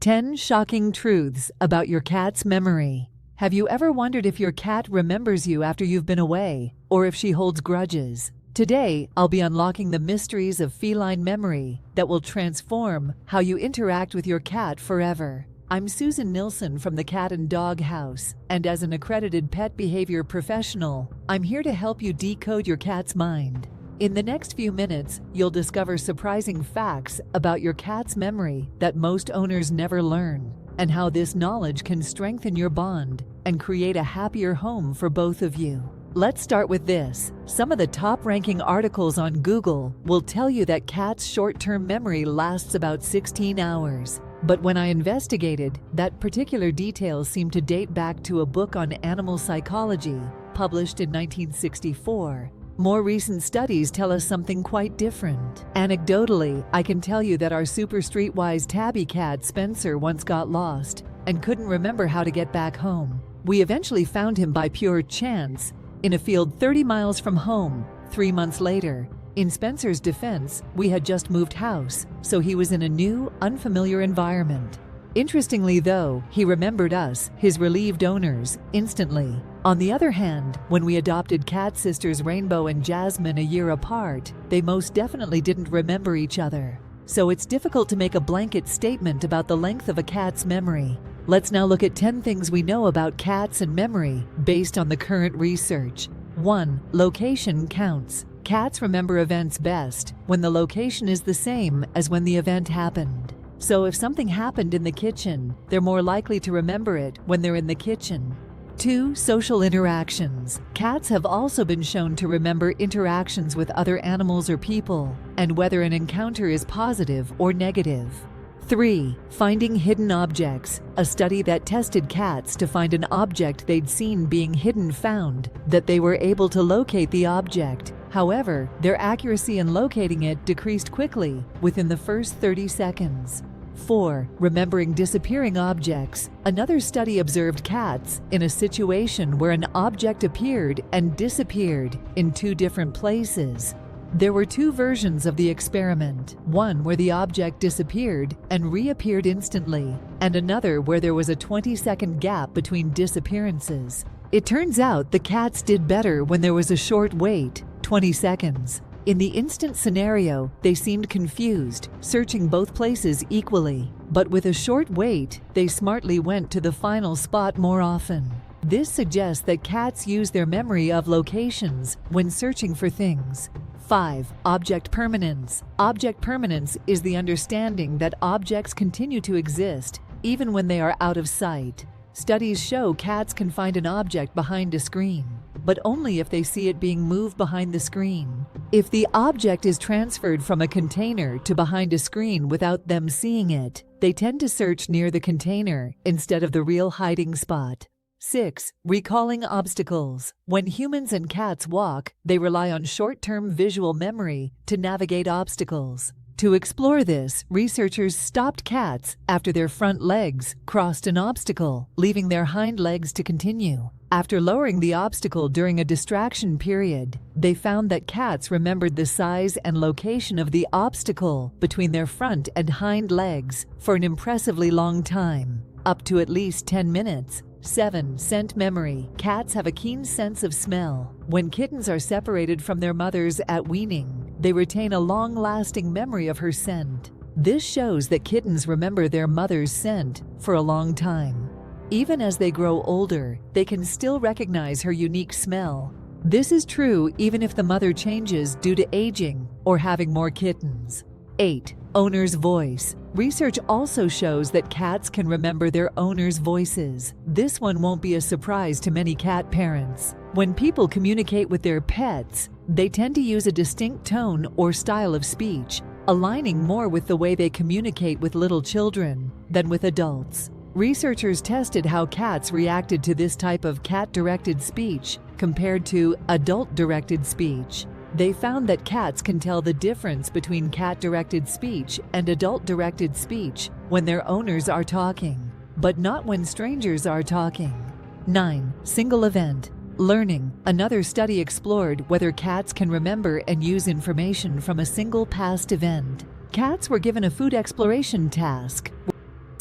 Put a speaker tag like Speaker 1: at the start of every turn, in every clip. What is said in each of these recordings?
Speaker 1: 10 shocking truths about your cat's memory. Have you ever wondered if your cat remembers you after you've been away, or if she holds grudges? Today, I'll be unlocking the mysteries of feline memory that will transform how you interact with your cat forever. I'm Susan Nilsson from the Cat and Dog House, and as an accredited pet behavior professional, I'm here to help you decode your cat's mind. In the next few minutes, you'll discover surprising facts about your cat's memory that most owners never learn, and how this knowledge can strengthen your bond and create a happier home for both of you. Let's start with this. Some of the top-ranking articles on Google will tell you that cats' short-term memory lasts about 16 hours. But when I investigated, that particular detail seemed to date back to a book on animal psychology, published in 1964. More recent studies tell us something quite different. Anecdotally, I can tell you that our super streetwise tabby cat Spencer once got lost and couldn't remember how to get back home. We eventually found him by pure chance in a field 30 miles from home, 3 months later. In Spencer's defense, we had just moved house, so he was in a new, unfamiliar environment. Interestingly though, he remembered us, his relieved owners, instantly. On the other hand, when we adopted cat sisters Rainbow and Jasmine a year apart, they most definitely didn't remember each other. So it's difficult to make a blanket statement about the length of a cat's memory. Let's now look at 10 things we know about cats and memory based on the current research. 1. Location counts. Cats remember events best when the location is the same as when the event happened. So if something happened in the kitchen, they're more likely to remember it when they're in the kitchen. 2. Social interactions. Cats have also been shown to remember interactions with other animals or people, and whether an encounter is positive or negative. 3. Finding hidden objects. A study that tested cats to find an object they'd seen being hidden found that they were able to locate the object. However, their accuracy in locating it decreased quickly within the first 30 seconds. 4. Remembering disappearing objects. Another study observed cats in a situation where an object appeared and disappeared in 2 different places. There were 2 versions of the experiment, one where the object disappeared and reappeared instantly, and another where there was a 20-second gap between disappearances. It turns out the cats did better when there was a short wait, 20 seconds. In the instant scenario, they seemed confused, searching both places equally. But with a short wait, they smartly went to the final spot more often. This suggests that cats use their memory of locations when searching for things. 5. Object permanence. Object permanence is the understanding that objects continue to exist even when they are out of sight. Studies show cats can find an object behind a screen, but only if they see it being moved behind the screen. If the object is transferred from a container to behind a screen without them seeing it, they tend to search near the container instead of the real hiding spot. 6. Recalling obstacles. When humans and cats walk, they rely on short-term visual memory to navigate obstacles. To explore this, researchers stopped cats after their front legs crossed an obstacle, leaving their hind legs to continue. After lowering the obstacle during a distraction period, they found that cats remembered the size and location of the obstacle between their front and hind legs for an impressively long time, up to at least 10 minutes. 7. Scent memory. Cats have a keen sense of smell. When kittens are separated from their mothers at weaning, they retain a long-lasting memory of her scent. This shows that kittens remember their mother's scent for a long time. Even as they grow older, they can still recognize her unique smell. This is true even if the mother changes due to aging or having more kittens. 8. Owner's voice. Research also shows that cats can remember their owner's voices. This one won't be a surprise to many cat parents. When people communicate with their pets, they tend to use a distinct tone or style of speech, aligning more with the way they communicate with little children than with adults. Researchers tested how cats reacted to this type of cat-directed speech compared to adult-directed speech. They found that cats can tell the difference between cat-directed speech and adult-directed speech when their owners are talking, but not when strangers are talking. 9. Single event. Learning. Another study explored whether cats can remember and use information from a single past event. Cats were given a food exploration task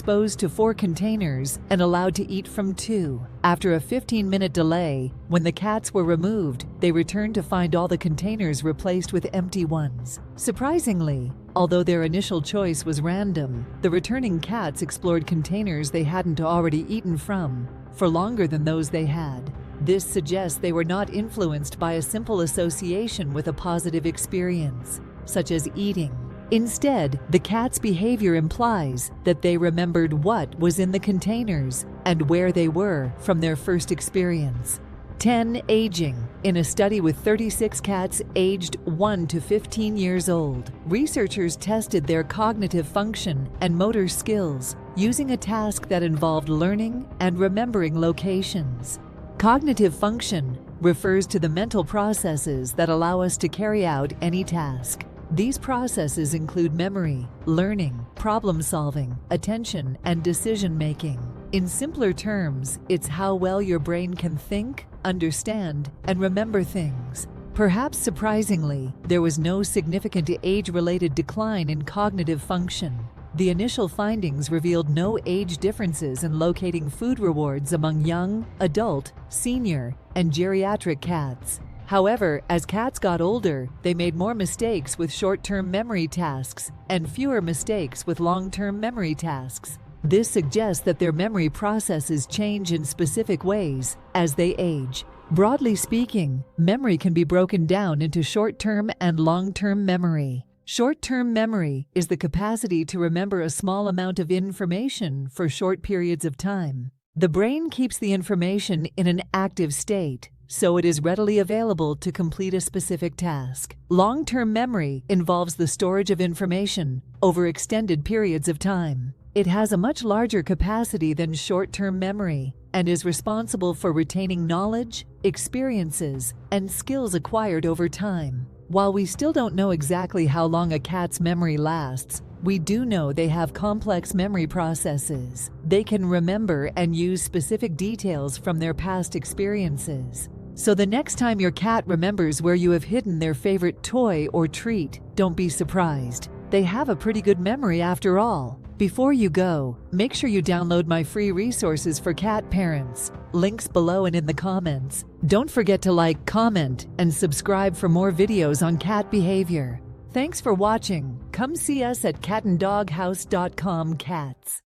Speaker 1: exposed to 4 containers and allowed to eat from 2. After a 15-minute delay, when the cats were removed, they returned to find all the containers replaced with empty ones. Surprisingly, although their initial choice was random, the returning cats explored containers they hadn't already eaten from for longer than those they had. This suggests they were not influenced by a simple association with a positive experience, such as eating. Instead, the cat's behavior implies that they remembered what was in the containers and where they were from their first experience. 10. Aging. In a study with 36 cats aged 1 to 15 years old, researchers tested their cognitive function and motor skills using a task that involved learning and remembering locations. Cognitive function refers to the mental processes that allow us to carry out any task. These processes include memory, learning, problem-solving, attention, and decision-making. In simpler terms, it's how well your brain can think, understand, and remember things. Perhaps surprisingly, there was no significant age-related decline in cognitive function. The initial findings revealed no age differences in locating food rewards among young, adult, senior, and geriatric cats. However, as cats got older, they made more mistakes with short-term memory tasks and fewer mistakes with long-term memory tasks. This suggests that their memory processes change in specific ways as they age. Broadly speaking, memory can be broken down into short-term and long-term memory. Short-term memory is the capacity to remember a small amount of information for short periods of time. The brain keeps the information in an active state, so it is readily available to complete a specific task. Long-term memory involves the storage of information over extended periods of time. It has a much larger capacity than short-term memory and is responsible for retaining knowledge, experiences, and skills acquired over time. While we still don't know exactly how long a cat's memory lasts, we do know they have complex memory processes. They can remember and use specific details from their past experiences. So the next time your cat remembers where you have hidden their favorite toy or treat, don't be surprised. They have a pretty good memory after all. Before you go, make sure you download my free resources for cat parents. Links below and in the comments. Don't forget to like, comment, and subscribe for more videos on cat behavior. Thanks for watching. Come see us at catanddoghouse.com cats.